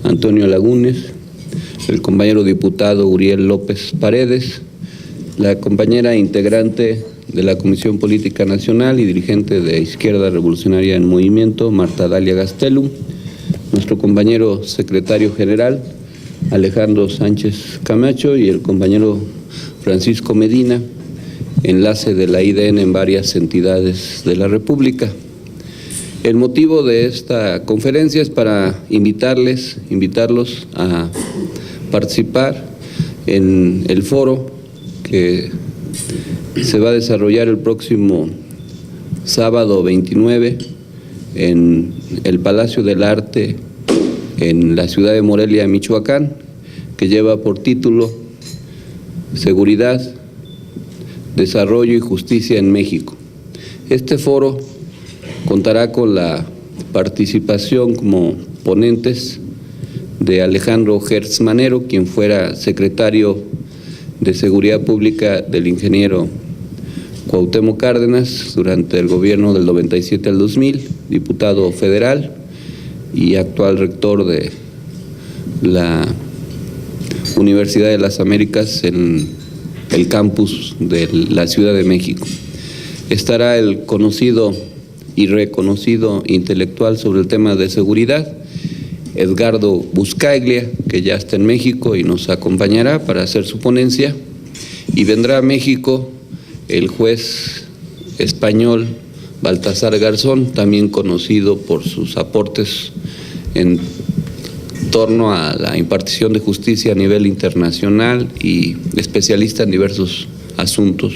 Antonio Lagunes, el compañero diputado Uriel López Paredes, la compañera integrante de la Comisión Política Nacional y dirigente de Izquierda Revolucionaria en Movimiento, Marta Dalia Gastelum, nuestro compañero secretario general, Alejandro Sánchez Camacho, y el compañero Francisco Medina, enlace de la IDN en varias entidades de la República. El motivo de esta conferencia es para invitarlos a participar en el foro que se va a desarrollar el próximo sábado 29 en el Palacio del Arte en la ciudad de Morelia, Michoacán, que lleva por título Seguridad, Desarrollo y Justicia en México. Este foro contará con la participación como ponentes de Alejandro Gertz Manero, quien fuera secretario de Seguridad Pública del ingeniero Cuauhtémoc Cárdenas durante el gobierno del 97 al 2000, diputado federal y actual rector de la Universidad de las Américas en el campus de la Ciudad de México. Estará el conocido y reconocido intelectual sobre el tema de seguridad, Edgardo Buscaglia, que ya está en México y nos acompañará para hacer su ponencia, y vendrá a México el juez español Baltasar Garzón, también conocido por sus aportes en torno a la impartición de justicia a nivel internacional y especialista en diversos asuntos.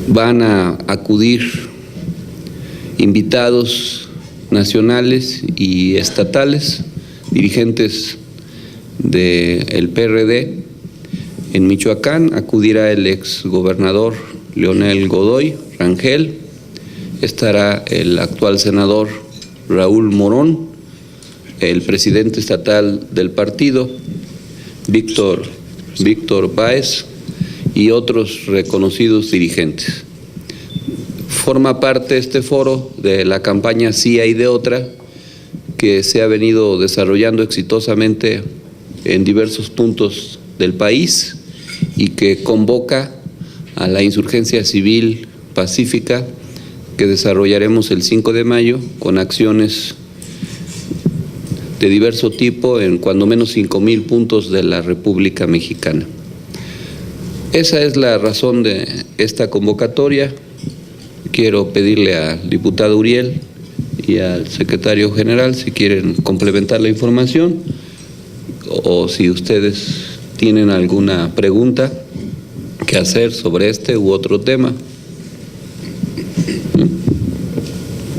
Van a acudir invitados nacionales y estatales, dirigentes del PRD en Michoacán. Acudirá el exgobernador Leonel Godoy Rangel, estará el actual senador Raúl Morón, el presidente estatal del partido, Víctor Báez, y otros reconocidos dirigentes. Forma parte este foro de la campaña Sí hay de otra, que se ha venido desarrollando exitosamente en diversos puntos del país y que convoca a la insurgencia civil pacífica que desarrollaremos el 5 de mayo con acciones de diverso tipo en cuando menos 5,000 puntos de la República Mexicana. Esa es la razón de esta convocatoria. Quiero pedirle al diputado Uriel y al secretario general si quieren complementar la información o si ustedes tienen alguna pregunta que hacer sobre este u otro tema.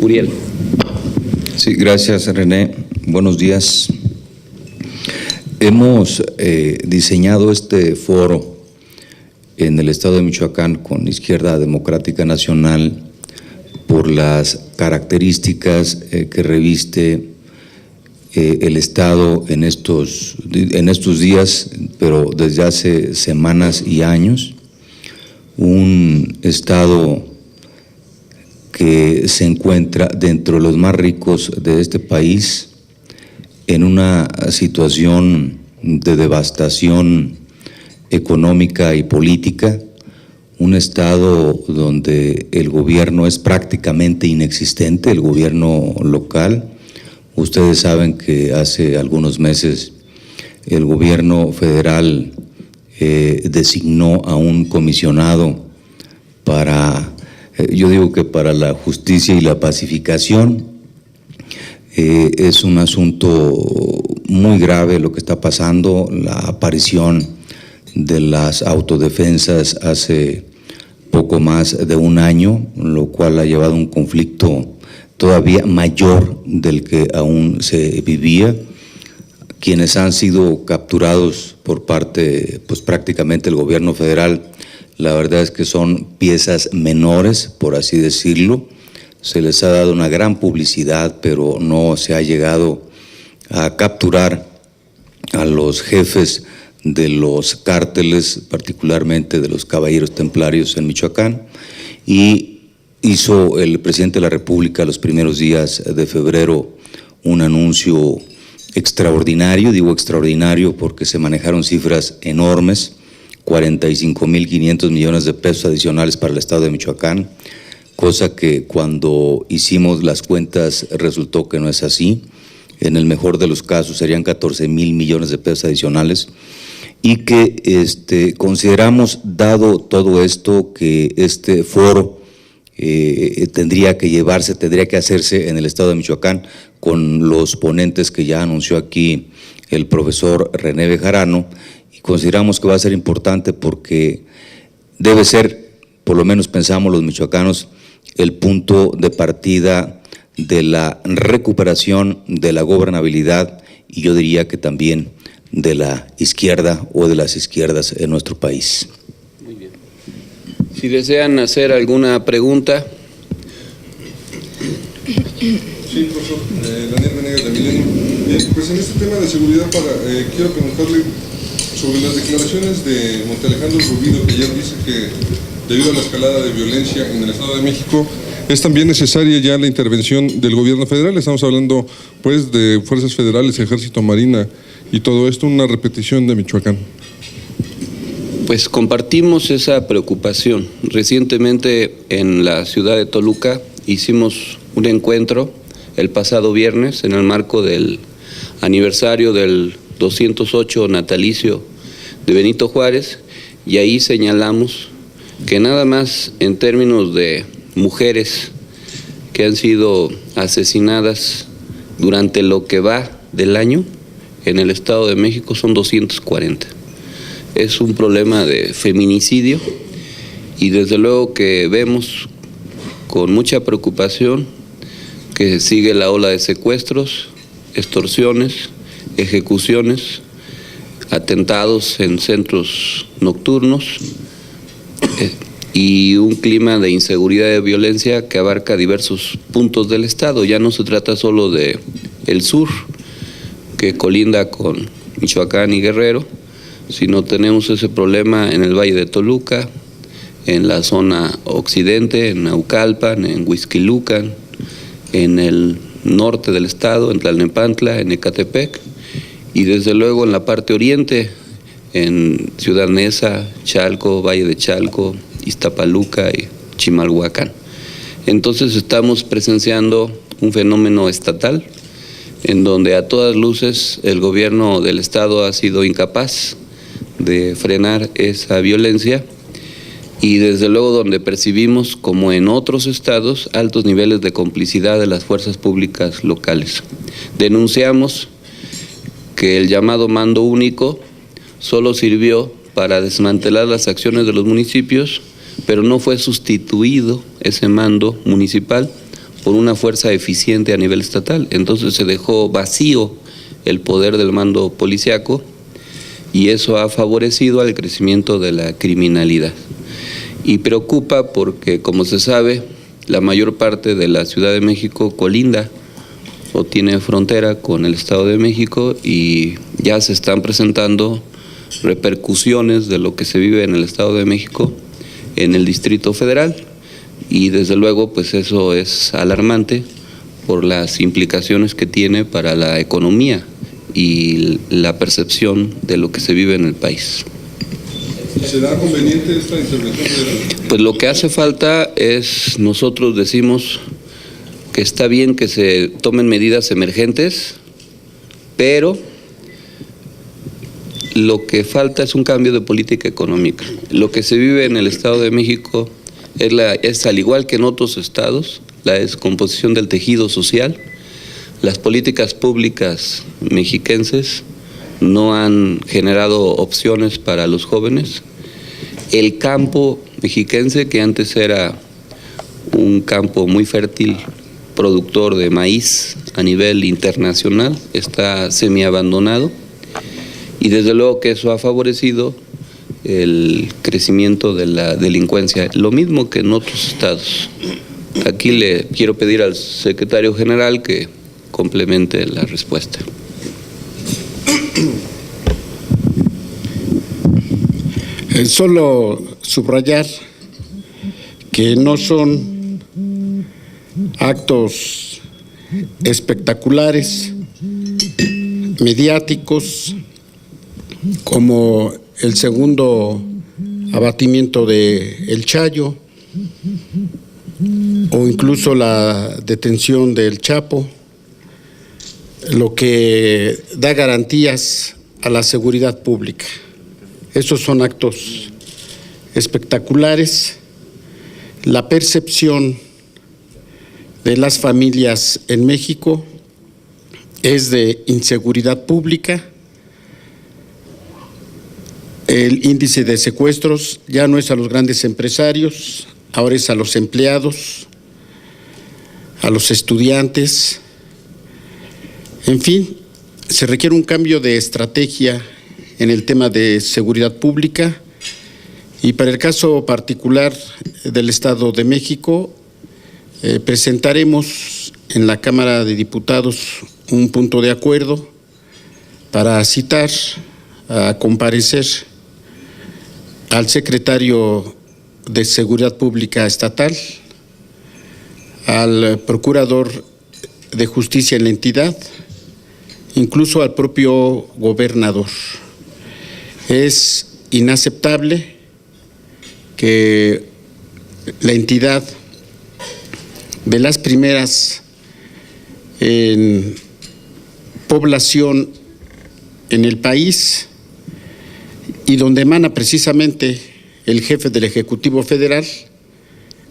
Uriel. Sí, gracias, René. Buenos días. Hemos diseñado este foro en el estado de Michoacán con Izquierda Democrática Nacional por las características que reviste el estado en estos días, pero desde hace semanas y años. Un estado que se encuentra dentro de los más ricos de este país, en una situación de devastación económica y política, un estado donde el gobierno es prácticamente inexistente, el gobierno local. Ustedes saben que hace algunos meses el gobierno federal designó a un comisionado para, yo digo que para la justicia y la pacificación. Es un asunto muy grave lo que está pasando, la aparición de las autodefensas hace poco más de un año, lo cual ha llevado a un conflicto todavía mayor del que aún se vivía. Quienes han sido capturados por parte, pues prácticamente el gobierno federal, la verdad es que son piezas menores, por así decirlo. Se les ha dado una gran publicidad, pero no se ha llegado a capturar a los jefes de los cárteles, particularmente de los caballeros templarios en Michoacán, y hizo el presidente de la República los primeros días de febrero un anuncio extraordinario, digo extraordinario porque se manejaron cifras enormes, 45.500 millones de pesos adicionales para el estado de Michoacán, cosa que cuando hicimos las cuentas resultó que no es así. En el mejor de los casos serían 14.000 millones de pesos adicionales, y que consideramos, dado todo esto, que este foro tendría que hacerse en el estado de Michoacán con los ponentes que ya anunció aquí el profesor René Bejarano, y consideramos que va a ser importante porque debe ser, por lo menos pensamos los michoacanos, el punto de partida de la recuperación de la gobernabilidad, y yo diría que también de la izquierda o de las izquierdas en nuestro país. Muy bien. Si desean hacer alguna pregunta. Sí, profesor. Daniel Venegas de Milenio. Pues en este tema de seguridad, quiero preguntarle sobre las declaraciones de Montealejandro Rubido, que ayer dice que debido a la escalada de violencia en el Estado de México, es también necesaria ya la intervención del gobierno federal. Estamos hablando pues de fuerzas federales, ejército, marina y todo esto, una repetición de Michoacán. Pues compartimos esa preocupación. Recientemente en la ciudad de Toluca hicimos un encuentro el pasado viernes en el marco del aniversario del 208 natalicio de Benito Juárez, y ahí señalamos que nada más en términos de mujeres que han sido asesinadas durante lo que va del año en el Estado de México son 240. Es un problema de feminicidio, y desde luego que vemos con mucha preocupación que sigue la ola de secuestros, extorsiones, ejecuciones, atentados en centros nocturnos, y un clima de inseguridad y violencia que abarca diversos puntos del estado. Ya no se trata solo de el sur, que colinda con Michoacán y Guerrero, sino tenemos ese problema en el Valle de Toluca, en la zona occidente, en Naucalpan, en Huixquilucan, en el norte del estado, en Tlalnepantla, en Ecatepec, y desde luego en la parte oriente, en Ciudad Neza, Chalco, Valle de Chalco, Iztapaluca y Chimalhuacán. Entonces estamos presenciando un fenómeno estatal en donde a todas luces el gobierno del estado ha sido incapaz de frenar esa violencia, y desde luego donde percibimos, como en otros estados, altos niveles de complicidad de las fuerzas públicas locales. Denunciamos que el llamado mando único solo sirvió para desmantelar las acciones de los municipios, pero no fue sustituido ese mando municipal por una fuerza eficiente a nivel estatal. Entonces se dejó vacío el poder del mando policiaco, y eso ha favorecido al crecimiento de la criminalidad. Y preocupa porque, como se sabe, la mayor parte de la Ciudad de México colinda o tiene frontera con el Estado de México, y ya se están presentando repercusiones de lo que se vive en el Estado de México en el Distrito Federal, y desde luego pues eso es alarmante por las implicaciones que tiene para la economía y la percepción de lo que se vive en el país. ¿Será conveniente esta intervención federal? Pues lo que hace falta es, nosotros decimos que está bien que se tomen medidas emergentes, pero lo que falta es un cambio de política económica. Lo que se vive en el Estado de México es al igual que en otros estados, la descomposición del tejido social. Las políticas públicas mexiquenses no han generado opciones para los jóvenes. El campo mexiquense, que antes era un campo muy fértil, productor de maíz a nivel internacional, está semiabandonado, y desde luego que eso ha favorecido el crecimiento de la delincuencia, lo mismo que en otros estados. Aquí le quiero pedir al secretario general que complemente la respuesta. Solo subrayar que no son actos espectaculares mediáticos, como el segundo abatimiento de El Chayo, o incluso la detención del Chapo, lo que da garantías a la seguridad pública. Estos son actos espectaculares. La percepción de las familias en México es de inseguridad pública. El índice de secuestros ya no es a los grandes empresarios, ahora es a los empleados, a los estudiantes. En fin, se requiere un cambio de estrategia en el tema de seguridad pública, y para el caso particular del Estado de México, presentaremos en la Cámara de Diputados un punto de acuerdo para citar a comparecer al secretario de Seguridad Pública Estatal, al procurador de Justicia en la entidad, incluso al propio gobernador. Es inaceptable que la entidad de las primeras en población en el país y donde emana precisamente el jefe del Ejecutivo Federal,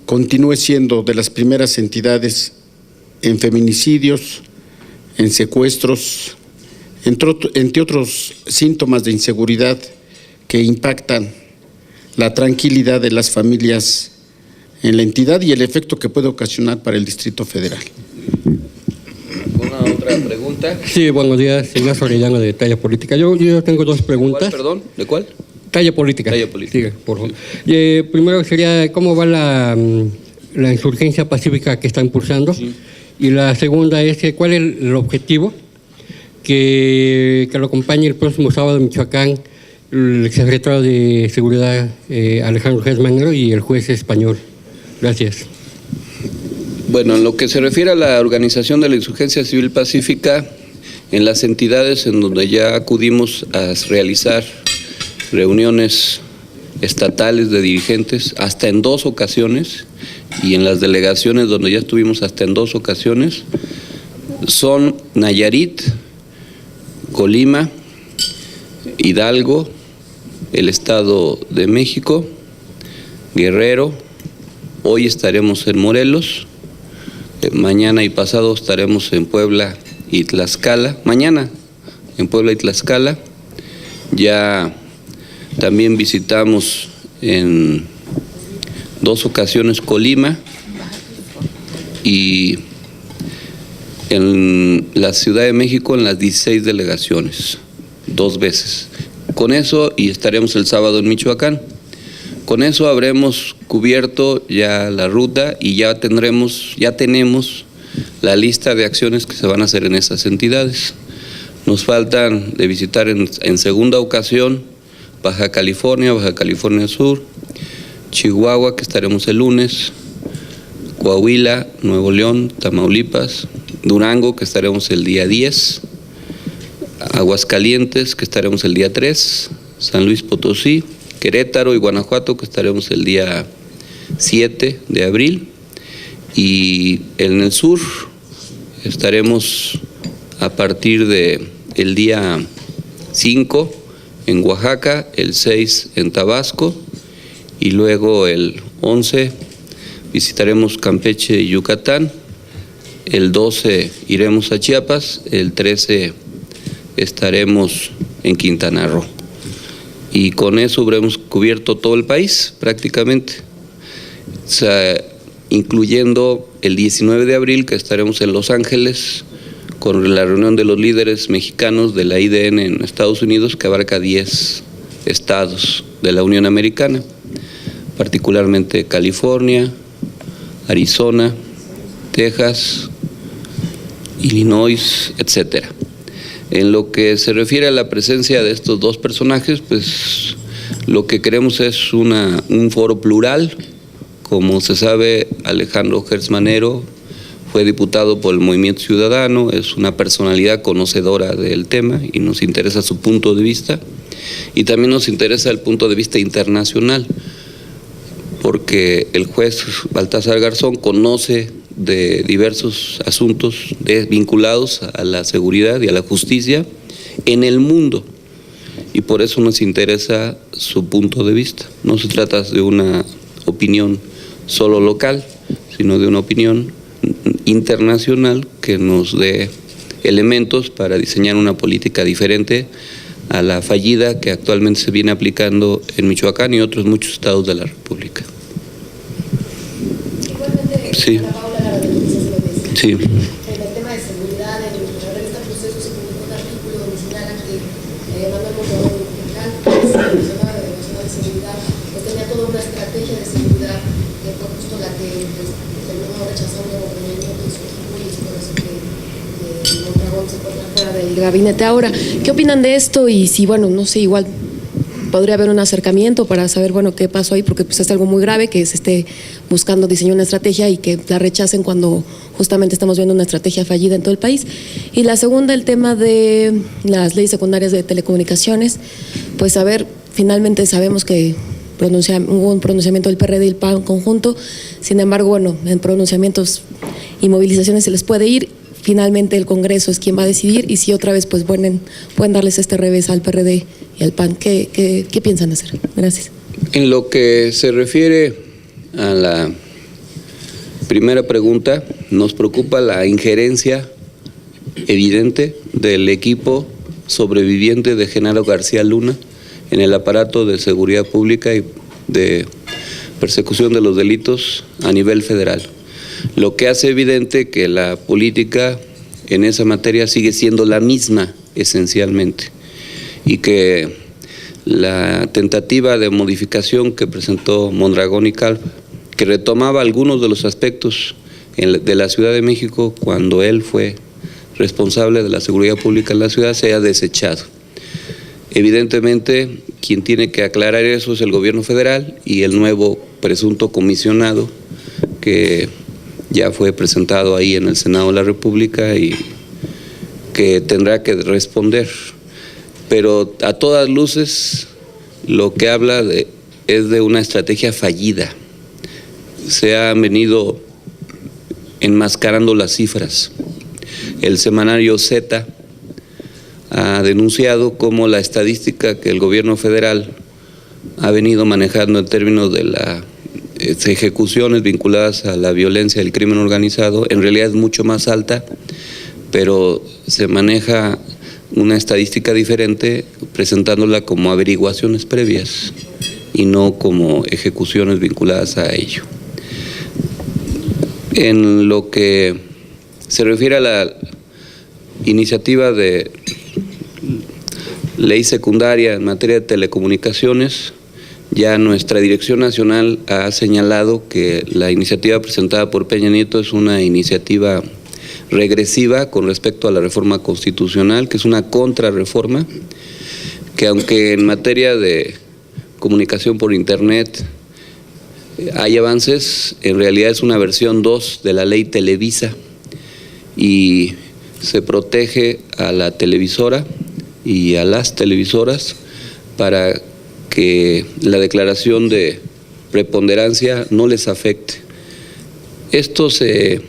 continúe siendo de las primeras entidades en feminicidios, en secuestros, entre otros síntomas de inseguridad que impactan la tranquilidad de las familias en la entidad y el efecto que puede ocasionar para el Distrito Federal. ¿Alguna otra pregunta? Sí, buenos días, Ignacio Orellana de Talla Política. Yo tengo dos preguntas. ¿Cuál, perdón? ¿De cuál? Talla Política. Talla Política. Sí, por favor. Primero sería, ¿cómo va la insurgencia pacífica que está impulsando? Sí. Y la segunda es, ¿cuál es el objetivo que lo acompañe el próximo sábado en Michoacán el secretario de Seguridad, Alejandro Gertz Manero, y el juez español? Gracias. Bueno, en lo que se refiere a la organización de la insurgencia civil pacífica, en las entidades en donde ya acudimos a realizar reuniones estatales de dirigentes, hasta en 2 ocasiones, y en las delegaciones donde ya estuvimos hasta en 2 ocasiones, son Nayarit, Colima, Hidalgo, el Estado de México, Guerrero. Hoy estaremos en Morelos, mañana y pasado estaremos en Puebla y Tlaxcala. Mañana en Puebla y Tlaxcala. Ya también visitamos en 2 ocasiones Colima y en la Ciudad de México en las 16 delegaciones, 2 veces. Con eso, y estaremos el sábado en Michoacán. Con eso habremos cubierto ya la ruta y ya tenemos la lista de acciones que se van a hacer en esas entidades. Nos faltan de visitar en segunda ocasión Baja California Sur, Chihuahua, que estaremos el lunes, Coahuila, Nuevo León, Tamaulipas, Durango, que estaremos el día 10, Aguascalientes, que estaremos el día 3, San Luis Potosí, Querétaro y Guanajuato, que estaremos el día 7 de abril, y en el sur estaremos a partir de el día 5 en Oaxaca, el 6 en Tabasco, y luego el 11 visitaremos Campeche y Yucatán, el 12 iremos a Chiapas, el 13 estaremos en Quintana Roo. Y con eso habremos cubierto todo el país prácticamente, o sea, incluyendo el 19 de abril que estaremos en Los Ángeles con la reunión de los líderes mexicanos de la IDN en Estados Unidos, que abarca 10 estados de la Unión Americana, particularmente California, Arizona, Texas, Illinois, etcétera. En lo que se refiere a la presencia de estos 2 personajes, pues lo que queremos es un foro plural. Como se sabe, Alejandro Gertz Manero fue diputado por el Movimiento Ciudadano, es una personalidad conocedora del tema y nos interesa su punto de vista. Y también nos interesa el punto de vista internacional, porque el juez Baltasar Garzón conoce de diversos asuntos vinculados a la seguridad y a la justicia en el mundo, y por eso nos interesa su punto de vista. No se trata de una opinión solo local, sino de una opinión internacional que nos dé elementos para diseñar una política diferente a la fallida que actualmente se viene aplicando en Michoacán y otros muchos estados de la República. Sí. Sí. En el tema de seguridad, en la revista Proceso se publicó un artículo donde señala que Manuel Mondragón, mencionaba de la zona de seguridad, que tenía toda una estrategia de seguridad que fue justo la que terminó rechazando el movimiento de su equipo, y es por eso que Mondragón se encuentra fuera del gabinete. Ahora, ¿qué opinan de esto? Y si, bueno, no sé, igual podría haber un acercamiento para saber, bueno, qué pasó ahí, porque pues es algo muy grave que se esté buscando diseñar una estrategia y que la rechacen cuando justamente estamos viendo una estrategia fallida en todo el país. Y la segunda, el tema de las leyes secundarias de telecomunicaciones, pues a ver, finalmente sabemos que hubo un pronunciamiento del PRD y el PAN conjunto, sin embargo, bueno, en pronunciamientos y movilizaciones se les puede ir. Finalmente el Congreso es quien va a decidir, y si otra vez pues pueden darles este revés al PRD y al PAN, ¿qué piensan hacer? Gracias. En lo que se refiere a la primera pregunta, nos preocupa la injerencia evidente del equipo sobreviviente de Genaro García Luna en el aparato de seguridad pública y de persecución de los delitos a nivel federal, lo que hace evidente que la política en esa materia sigue siendo la misma esencialmente, y que la tentativa de modificación que presentó Mondragón y Calva, que retomaba algunos de los aspectos de la Ciudad de México cuando él fue responsable de la seguridad pública en la ciudad, se ha desechado. Evidentemente, quien tiene que aclarar eso es el gobierno federal y el nuevo presunto comisionado que ya fue presentado ahí en el Senado de la República y que tendrá que responder. Pero a todas luces lo que habla es de una estrategia fallida. Se han venido enmascarando las cifras. El semanario Z ha denunciado cómo la estadística que el gobierno federal ha venido manejando en términos de las ejecuciones vinculadas a la violencia y el crimen organizado en realidad es mucho más alta, pero se maneja una estadística diferente presentándola como averiguaciones previas y no como ejecuciones vinculadas a ello. En lo que se refiere a la iniciativa de ley secundaria en materia de telecomunicaciones, ya nuestra Dirección Nacional ha señalado que la iniciativa presentada por Peña Nieto es una iniciativa regresiva con respecto a la reforma constitucional, que es una contrarreforma, que aunque en materia de comunicación por Internet hay avances, en realidad es una versión 2 de la ley Televisa y se protege a la televisora y a las televisoras para que la declaración de preponderancia no les afecte. Esto se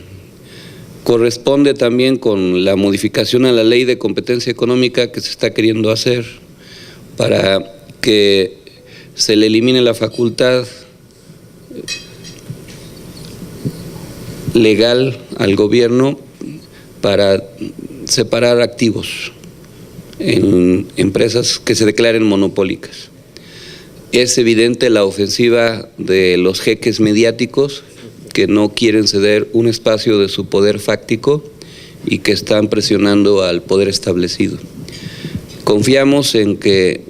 corresponde también con la modificación a la ley de competencia económica que se está queriendo hacer para que se le elimine la facultad legal al gobierno para separar activos en empresas que se declaren monopólicas. Es evidente la ofensiva de los jeques mediáticos que no quieren ceder un espacio de su poder fáctico y que están presionando al poder establecido. Confiamos en que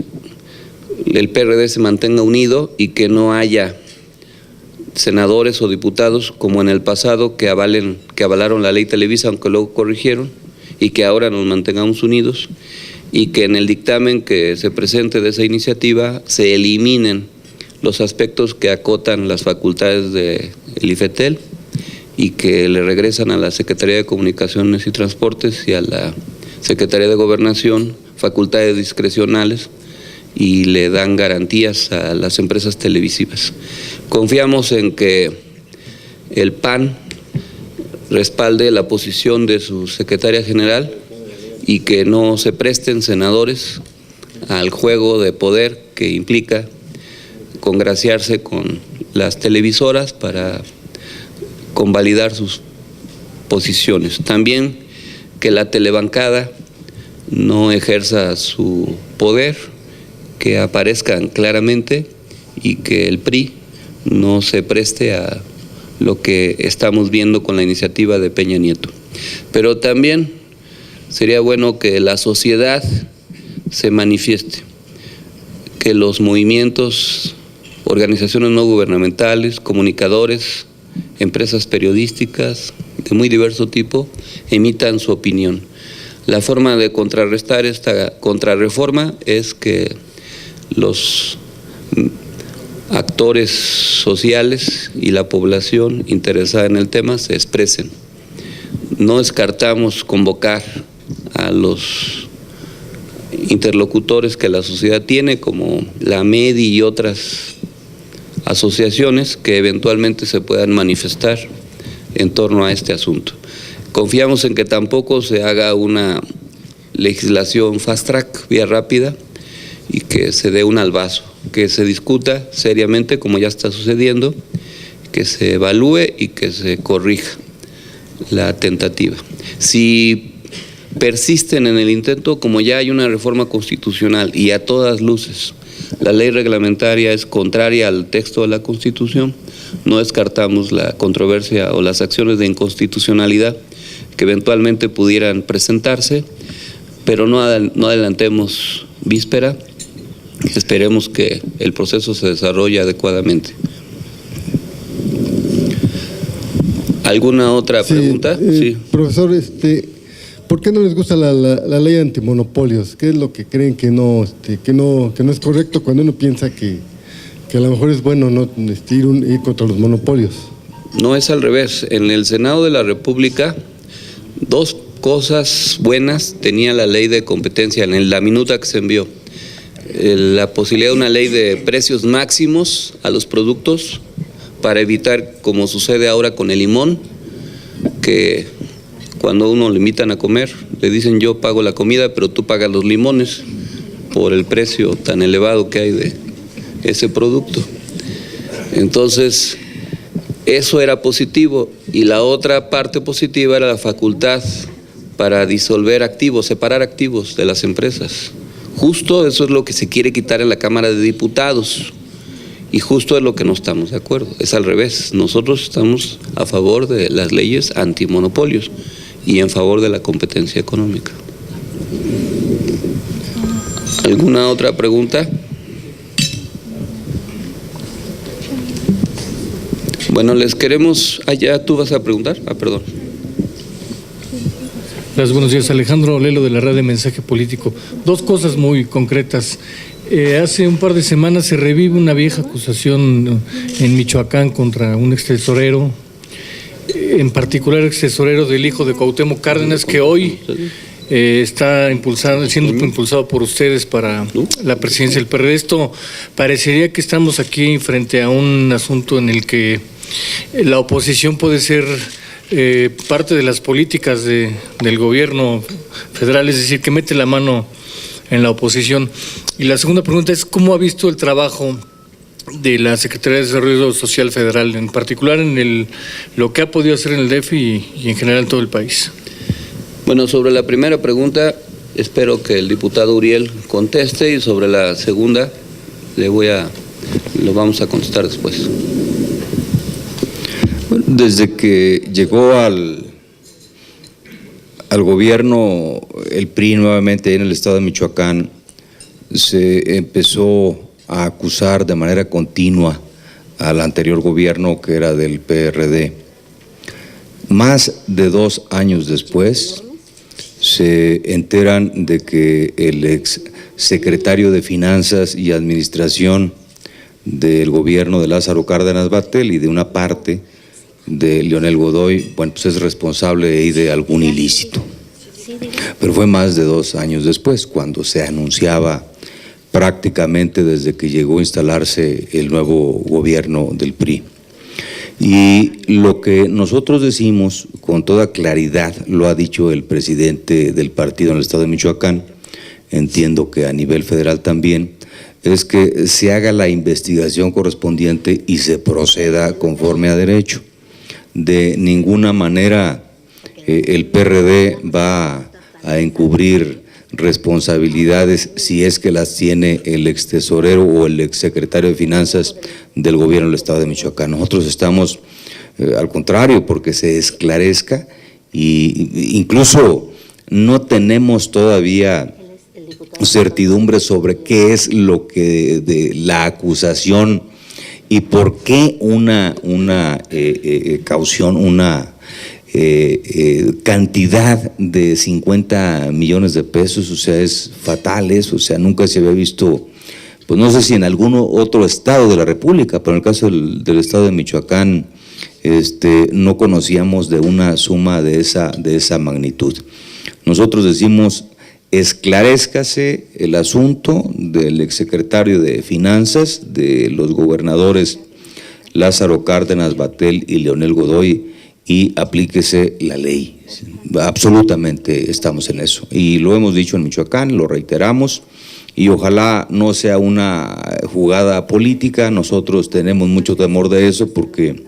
el PRD se mantenga unido y que no haya senadores o diputados como en el pasado que avalaron la ley Televisa, aunque luego corrigieron, y que ahora nos mantengamos unidos, y que en el dictamen que se presente de esa iniciativa se eliminen los aspectos que acotan las facultades del IFETEL y que le regresan a la Secretaría de Comunicaciones y Transportes y a la Secretaría de Gobernación facultades discrecionales y le dan garantías a las empresas televisivas. Confiamos en que el PAN respalde la posición de su secretaria general y que no se presten senadores al juego de poder que implica congraciarse con las televisoras para convalidar sus posiciones. También que la telebancada no ejerza su poder, que aparezcan claramente y que el PRI no se preste a lo que estamos viendo con la iniciativa de Peña Nieto. Pero también sería bueno que la sociedad se manifieste, que los movimientos, organizaciones no gubernamentales, comunicadores, empresas periodísticas de muy diverso tipo emitan su opinión. La forma de contrarrestar esta contrarreforma es que los actores sociales y la población interesada en el tema se expresen. No descartamos convocar a los interlocutores que la sociedad tiene, como la MEDI y otras asociaciones que eventualmente se puedan manifestar en torno a este asunto. Confiamos en que tampoco se haga una legislación fast track, vía rápida, y que se dé un albazo, que se discuta seriamente como ya está sucediendo, que se evalúe y que se corrija la tentativa. Si persisten en el intento, como ya hay una reforma constitucional y a todas luces la ley reglamentaria es contraria al texto de la Constitución, no descartamos la controversia o las acciones de inconstitucionalidad que eventualmente pudieran presentarse, pero no adelantemos víspera. Esperemos que el proceso se desarrolle adecuadamente. ¿Alguna otra pregunta? Sí. Profesor, ¿por qué no les gusta la ley antimonopolios? ¿Qué es lo que creen que no es correcto cuando uno piensa que a lo mejor es bueno no ir contra los monopolios? No, es al revés. En el Senado de la República, dos cosas buenas tenía la ley de competencia en la minuta que se envió. La posibilidad de una ley de precios máximos a los productos para evitar, como sucede ahora con el limón, que cuando uno le invitan a comer, le dicen yo pago la comida, pero tú pagas los limones por el precio tan elevado que hay de ese producto. Entonces, eso era positivo, y la otra parte positiva era la facultad para disolver activos, separar activos de las empresas. Justo eso es lo que se quiere quitar en la Cámara de Diputados, y justo es lo que no estamos de acuerdo. Es al revés, nosotros estamos a favor de las leyes antimonopolios y en favor de la competencia económica. ¿Alguna otra pregunta? Bueno, les queremos... ya tú vas a preguntar. Perdón. Gracias, buenos días. Alejandro Lelo, de la red de Mensaje Político. Dos cosas muy concretas. Hace un par de semanas se revive una vieja acusación en Michoacán contra un extesorero, en particular extesorero del hijo de Cuauhtémoc Cárdenas, que hoy está siendo impulsado por ustedes para la presidencia del PRD. Esto parecería que estamos aquí frente a un asunto en el que la oposición puede ser parte de las políticas del gobierno federal, es decir, que mete la mano en la oposición. Y la segunda pregunta es, ¿cómo ha visto el trabajo de la Secretaría de Desarrollo Social Federal, en particular en lo que ha podido hacer en el DF y en general en todo el país? Bueno, sobre la primera pregunta, espero que el diputado Uriel conteste, y sobre la segunda lo vamos a contestar después. Bueno, desde que llegó al gobierno el PRI nuevamente en el estado de Michoacán, se empezó a acusar de manera continua al anterior gobierno, que era del PRD. Más de 2 años después, se enteran de que el ex secretario de Finanzas y Administración del gobierno de Lázaro Cárdenas Batel y de una parte de Leonel Godoy, bueno, pues es responsable de algún ilícito. Pero fue más de 2 años después, cuando se anunciaba prácticamente desde que llegó a instalarse el nuevo gobierno del PRI. Y lo que nosotros decimos con toda claridad, lo ha dicho el presidente del partido en el estado de Michoacán, entiendo que a nivel federal también, es que se haga la investigación correspondiente y se proceda conforme a derecho. De ninguna manera el PRD va a encubrir responsabilidades si es que las tiene el extesorero o el exsecretario de Finanzas del gobierno del estado de Michoacán. Nosotros estamos al contrario, porque se esclarezca, y incluso no tenemos todavía certidumbre sobre qué es lo que de la acusación y por qué una caución, una cantidad de 50 millones de pesos, o sea, es fatal eso, o sea, nunca se había visto, pues no sé si en algún otro estado de la República, pero en el caso del estado de Michoacán, no conocíamos de una suma de esa magnitud. Nosotros decimos, esclarezcase el asunto del exsecretario de Finanzas, de los gobernadores Lázaro Cárdenas Battel y Leonel Godoy, y aplíquese la ley. Absolutamente estamos en eso. Y lo hemos dicho en Michoacán, lo reiteramos, y ojalá no sea una jugada política. Nosotros tenemos mucho temor de eso, porque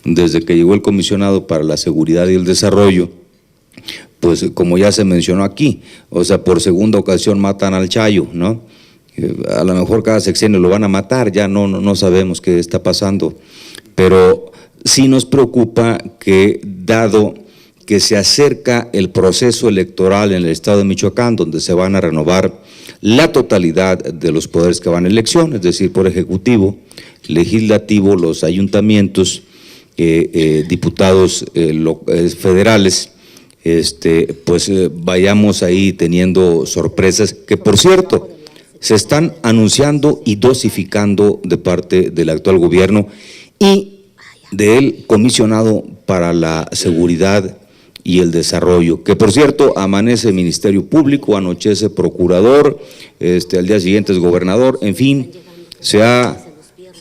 desde que llegó el comisionado para la seguridad y el desarrollo, pues como ya se mencionó aquí, o sea, por segunda ocasión matan al Chayo, ¿no? A lo mejor cada sexenio lo van a matar, ya no sabemos qué está pasando, pero sí nos preocupa que, dado que se acerca el proceso electoral en el estado de Michoacán, donde se van a renovar la totalidad de los poderes que van a elección, es decir, por ejecutivo, legislativo, los ayuntamientos, diputados federales, pues vayamos ahí teniendo sorpresas que, por cierto, se están anunciando y dosificando de parte del actual gobierno y del comisionado para la seguridad y el desarrollo, que por cierto amanece Ministerio Público, anochece procurador, al día siguiente es gobernador, en fin, se ha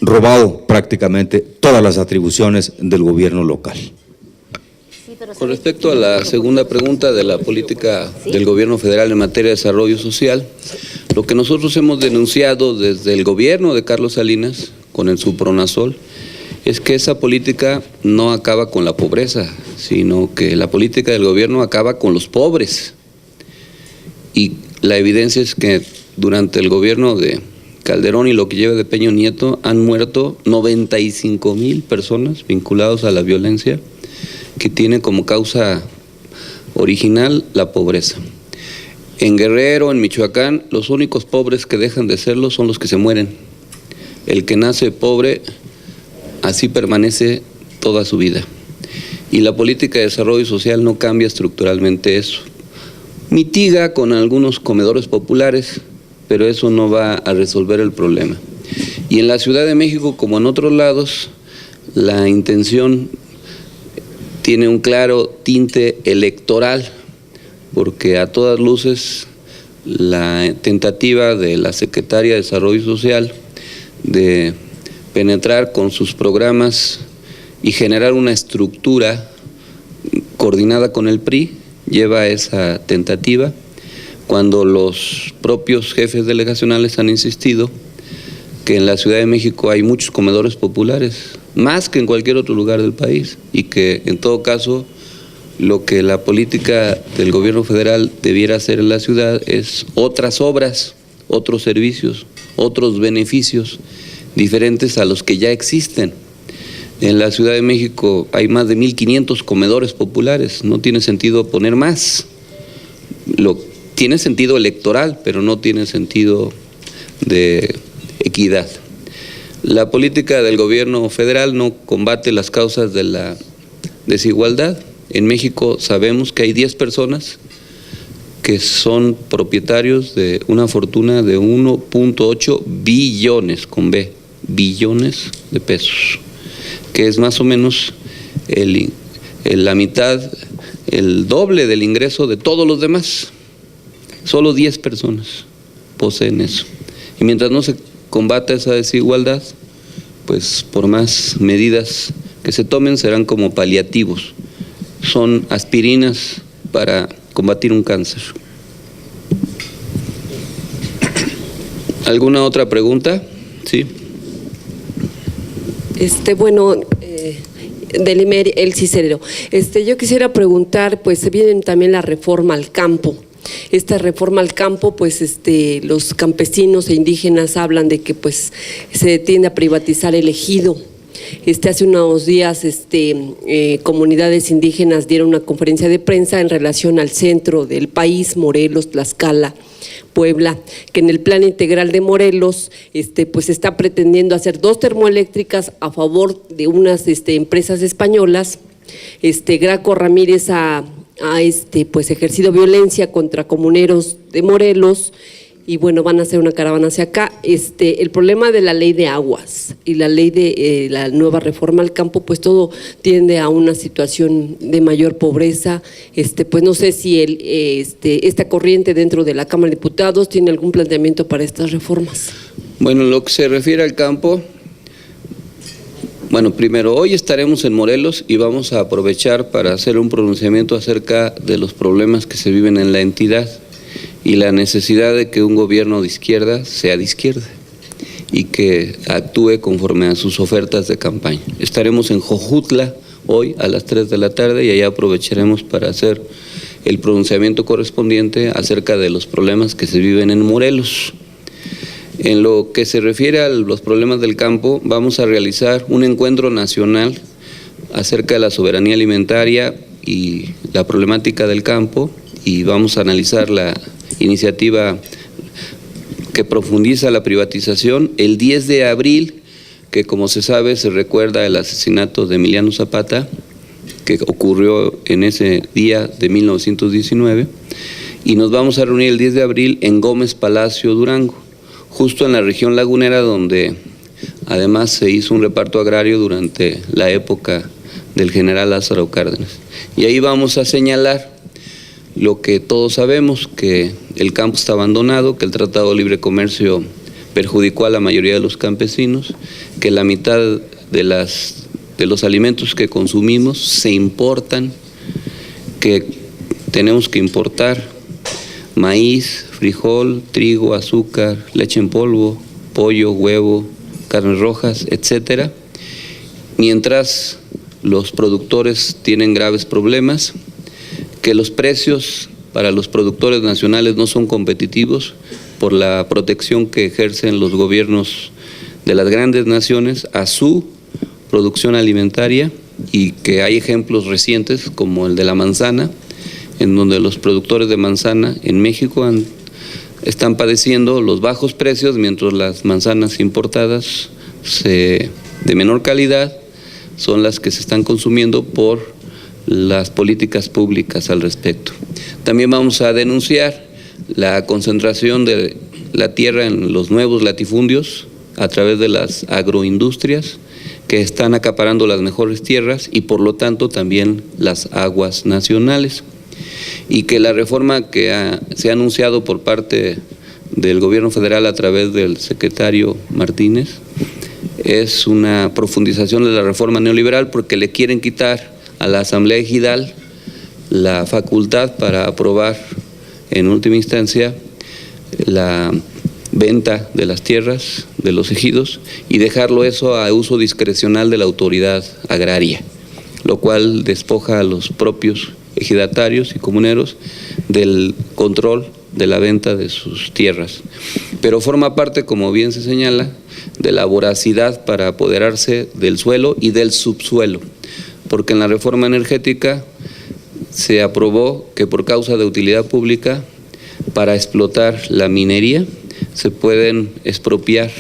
robado prácticamente todas las atribuciones del gobierno local. Con respecto a la segunda pregunta de la política del gobierno federal en materia de desarrollo social, lo que nosotros hemos denunciado desde el gobierno de Carlos Salinas con el Supronasol es que esa política no acaba con la pobreza, sino que la política del gobierno acaba con los pobres. Y la evidencia es que durante el gobierno de Calderón y lo que lleva de Peña Nieto han muerto 95,000 personas vinculadas a la violencia, que tiene como causa original la pobreza. En Guerrero, en Michoacán, los únicos pobres que dejan de serlo son los que se mueren. El que nace pobre, así permanece toda su vida. Y la política de desarrollo social no cambia estructuralmente eso. Mitiga con algunos comedores populares, pero eso no va a resolver el problema. Y en la Ciudad de México, como en otros lados, la intención tiene un claro tinte electoral, porque a todas luces la tentativa de la Secretaría de Desarrollo Social de penetrar con sus programas y generar una estructura coordinada con el PRI lleva a esa tentativa, cuando los propios jefes delegacionales han insistido que en la Ciudad de México hay muchos comedores populares, más que en cualquier otro lugar del país, y que en todo caso lo que la política del gobierno federal debiera hacer en la ciudad es otras obras, otros servicios, otros beneficios diferentes a los que ya existen. En la Ciudad de México hay más de 1,500 comedores populares, no tiene sentido poner más. Tiene sentido electoral, pero no tiene sentido de equidad. La política del gobierno federal no combate las causas de la desigualdad. En México sabemos que hay 10 personas que son propietarios de una fortuna de 1.8 billones, con B, billones de pesos, que es más o menos la mitad, el doble del ingreso de todos los demás. Solo 10 personas poseen eso. Y mientras no se combata esa desigualdad, pues por más medidas que se tomen serán como paliativos. Son aspirinas para combatir un cáncer. ¿Alguna otra pregunta? Sí. Bueno, del IMER, el Cicerero. Yo quisiera preguntar, pues se viene también la reforma al campo. Esta reforma al campo, pues los campesinos e indígenas hablan de que pues se tiende a privatizar el ejido. Hace unos días comunidades indígenas dieron una conferencia de prensa en relación al centro del país, Morelos, Tlaxcala, Puebla, que en el plan integral de Morelos pues está pretendiendo hacer 2 termoeléctricas a favor de unas empresas españolas. Graco Ramírez ha pues ejercido violencia contra comuneros de Morelos y bueno, van a hacer una caravana hacia acá. El problema de la ley de aguas y la ley de la nueva reforma al campo, pues todo tiende a una situación de mayor pobreza. Pues no sé si esta corriente dentro de la Cámara de Diputados tiene algún planteamiento para estas reformas. Bueno, en lo que se refiere al campo, bueno, primero, hoy estaremos en Morelos y vamos a aprovechar para hacer un pronunciamiento acerca de los problemas que se viven en la entidad y la necesidad de que un gobierno de izquierda sea de izquierda y que actúe conforme a sus ofertas de campaña. Estaremos en Jojutla hoy a las 3 de la tarde y allá aprovecharemos para hacer el pronunciamiento correspondiente acerca de los problemas que se viven en Morelos. En lo que se refiere a los problemas del campo, vamos a realizar un encuentro nacional acerca de la soberanía alimentaria y la problemática del campo y vamos a analizar la iniciativa que profundiza la privatización. El 10 de abril, que como se sabe se recuerda el asesinato de Emiliano Zapata, que ocurrió en ese día de 1919, y nos vamos a reunir el 10 de abril en Gómez Palacio, Durango, justo en la región lagunera, donde además se hizo un reparto agrario durante la época del general Lázaro Cárdenas. Y ahí vamos a señalar lo que todos sabemos, que el campo está abandonado, que el Tratado de Libre Comercio perjudicó a la mayoría de los campesinos, que la mitad de los alimentos que consumimos se importan, que tenemos que importar maíz, frijol, trigo, azúcar, leche en polvo, pollo, huevo, carnes rojas, etcétera, mientras los productores tienen graves problemas, que los precios para los productores nacionales no son competitivos por la protección que ejercen los gobiernos de las grandes naciones a su producción alimentaria y que hay ejemplos recientes como el de la manzana, en donde los productores de manzana en México están padeciendo los bajos precios, mientras las manzanas importadas de menor calidad son las que se están consumiendo por las políticas públicas al respecto. También vamos a denunciar la concentración de la tierra en los nuevos latifundios a través de las agroindustrias que están acaparando las mejores tierras y por lo tanto también las aguas nacionales. Y que la reforma que se ha anunciado por parte del gobierno federal a través del secretario Martínez es una profundización de la reforma neoliberal, porque le quieren quitar a la Asamblea Ejidal la facultad para aprobar en última instancia la venta de las tierras de los ejidos y dejarlo eso a uso discrecional de la autoridad agraria, lo cual despoja a los propios ejidatarios y comuneros del control de la venta de sus tierras. Pero forma parte, como bien se señala, de la voracidad para apoderarse del suelo y del subsuelo, porque en la reforma energética se aprobó que por causa de utilidad pública, para explotar la minería, se pueden expropiar,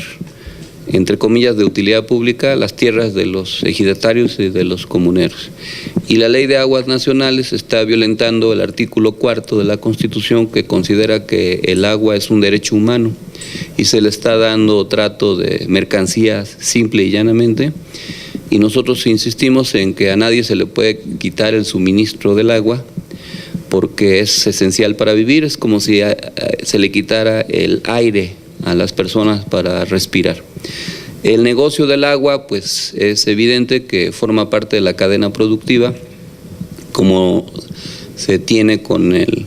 entre comillas, de utilidad pública, las tierras de los ejidatarios y de los comuneros. Y la Ley de Aguas Nacionales está violentando el artículo 4 de la Constitución, que considera que el agua es un derecho humano y se le está dando trato de mercancías simple y llanamente, y nosotros insistimos en que a nadie se le puede quitar el suministro del agua porque es esencial para vivir, es como si se le quitara el aire a las personas para respirar. El negocio del agua, pues es evidente que forma parte de la cadena productiva, como se tiene con el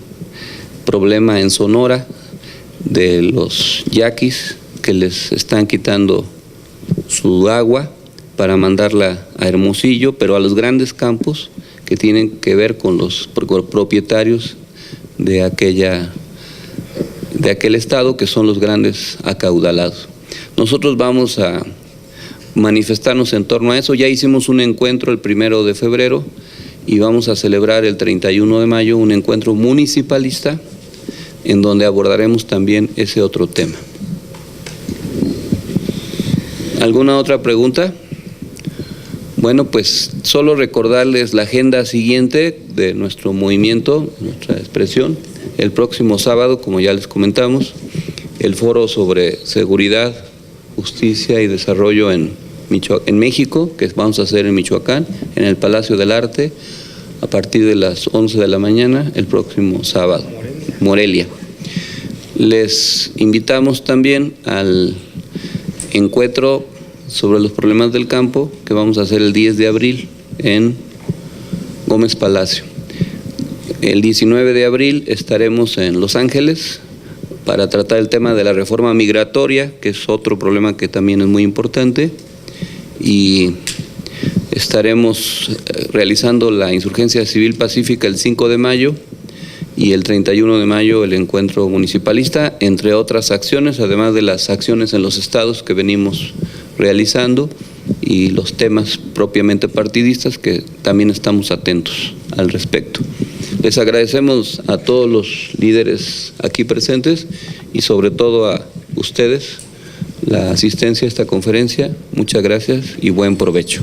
problema en Sonora de los yaquis que les están quitando su agua para mandarla a Hermosillo, pero a los grandes campos que tienen que ver con los propietarios de aquel estado, que son los grandes acaudalados. Nosotros vamos a manifestarnos en torno a eso. Ya hicimos un encuentro el 1 de febrero y vamos a celebrar el 31 de mayo un encuentro municipalista en donde abordaremos también ese otro tema. ¿Alguna otra pregunta? Bueno, pues solo recordarles la agenda siguiente de nuestro movimiento, nuestra expresión. El próximo sábado, como ya les comentamos, el foro sobre seguridad, justicia y desarrollo en México, que vamos a hacer en Michoacán, en el Palacio del Arte, a partir de las 11 de la mañana, el próximo sábado, Morelia. Les invitamos también al encuentro sobre los problemas del campo, que vamos a hacer el 10 de abril en Gómez Palacio. El 19 de abril estaremos en Los Ángeles para tratar el tema de la reforma migratoria, que es otro problema que también es muy importante, y estaremos realizando la insurgencia civil pacífica el 5 de mayo y el 31 de mayo el encuentro municipalista, entre otras acciones, además de las acciones en los estados que venimos realizando y los temas propiamente partidistas que también estamos atentos al respecto. Les agradecemos a todos los líderes aquí presentes y sobre todo a ustedes la asistencia a esta conferencia. Muchas gracias y buen provecho.